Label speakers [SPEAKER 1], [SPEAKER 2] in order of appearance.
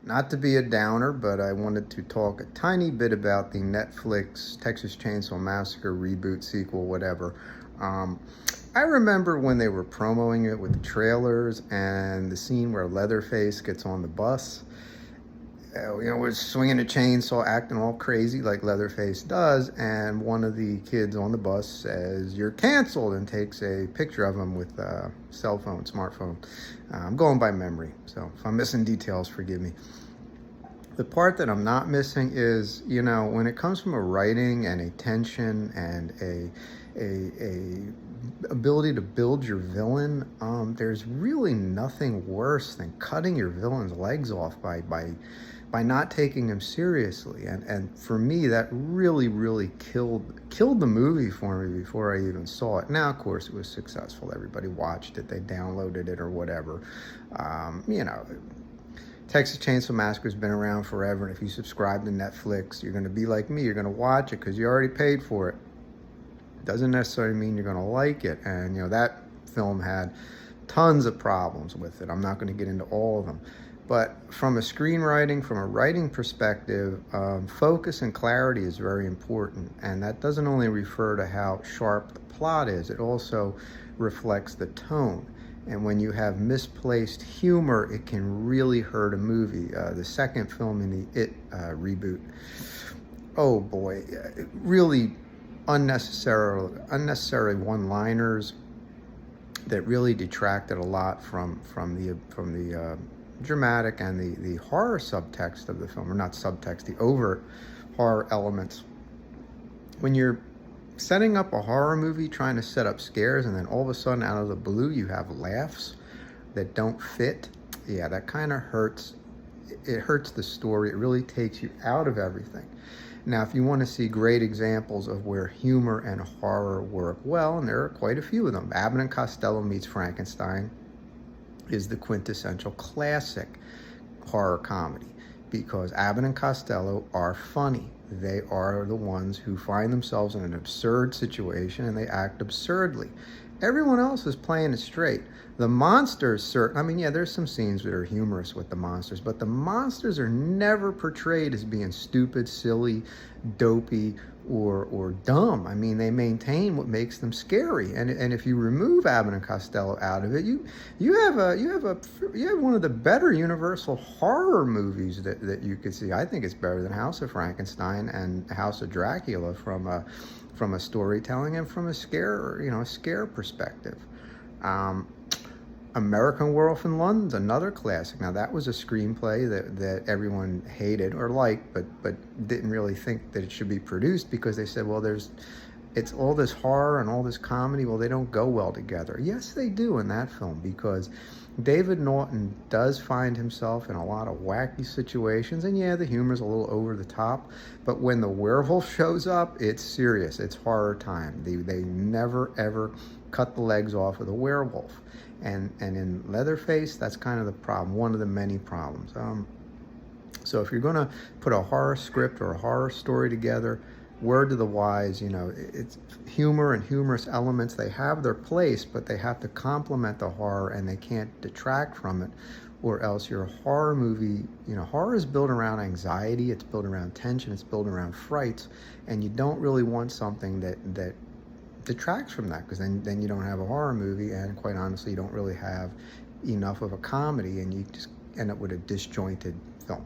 [SPEAKER 1] Not to be a downer, but I wanted to talk a tiny bit about the Netflix Texas Chainsaw Massacre reboot, sequel, whatever. Um, I remember when they were promoting it with the trailers and the scene where Leatherface gets on the bus. Was swinging a chainsaw, acting all crazy like Leatherface does, and one of the kids on the bus says, "You're canceled," and takes a picture of him with a cell phone, smartphone. I'm going by memory, so if I'm missing details, forgive me. The part that I'm not missing is, when it comes from a writing and a tension and a ability to build your villain, there's really nothing worse than cutting your villain's legs off by not taking him seriously. And for me, that really killed the movie for me before I even saw it. Now, of course, it was successful. Everybody watched it. They downloaded it or whatever. Texas Chainsaw Massacre has been around forever, and if you subscribe to Netflix, you're going to be like me. You're going to watch it because you already paid for it. Doesn't necessarily mean you're going to like it. And, that film had tons of problems with it. I'm not going to get into all of them. But from a screenwriting, from a writing perspective, focus and clarity is very important. And that doesn't only refer to how sharp the plot is, it also reflects the tone. And when you have misplaced humor, it can really hurt a movie. The second film in the It reboot, oh boy, really unnecessary one-liners that really detracted a lot from the dramatic and the horror subtext of the film, or not subtext, the overt horror elements. When you're setting up a horror movie, trying to set up scares, and then all of a sudden out of the blue you have laughs that don't fit, yeah, that kind of hurts. It hurts the story. It really takes you out of everything. Now, if you want to see great examples of where humor and horror work well, and there are quite a few of them, Abbott and Costello Meets Frankenstein is the quintessential classic horror comedy, because Abbott and Costello are funny. They are the ones who find themselves in an absurd situation and they act absurdly. Everyone else is playing it straight. The monsters, there's some scenes that are humorous with the monsters, but the monsters are never portrayed as being stupid, silly, dopey, or dumb. They maintain what makes them scary. And if you remove Abbott and Costello out of it, you have one of the better universal horror movies that you could see. I think it's better than House of Frankenstein and House of Dracula from a storytelling and from a scare perspective. American Werewolf in London's another classic. Now, that was a screenplay that everyone hated or liked, but didn't really think that it should be produced, because they said, well, it's all this horror and all this comedy. Well, they don't go well together. Yes, they do in that film, because David Naughton does find himself in a lot of wacky situations, and yeah, the humor's a little over the top, but when the werewolf shows up, it's serious. It's horror time. They never, ever cut the legs off of the werewolf. And in Leatherface, that's kind of the problem, one of the many problems. So if you're going to put a horror script or a horror story together, word to the wise, it's humor and humorous elements. They have their place, but they have to complement the horror, and they can't detract from it, or else your horror movie, horror is built around anxiety, it's built around tension, it's built around frights, and you don't really want something that detracts from that, because then you don't have a horror movie, and quite honestly, you don't really have enough of a comedy, and you just end up with a disjointed film.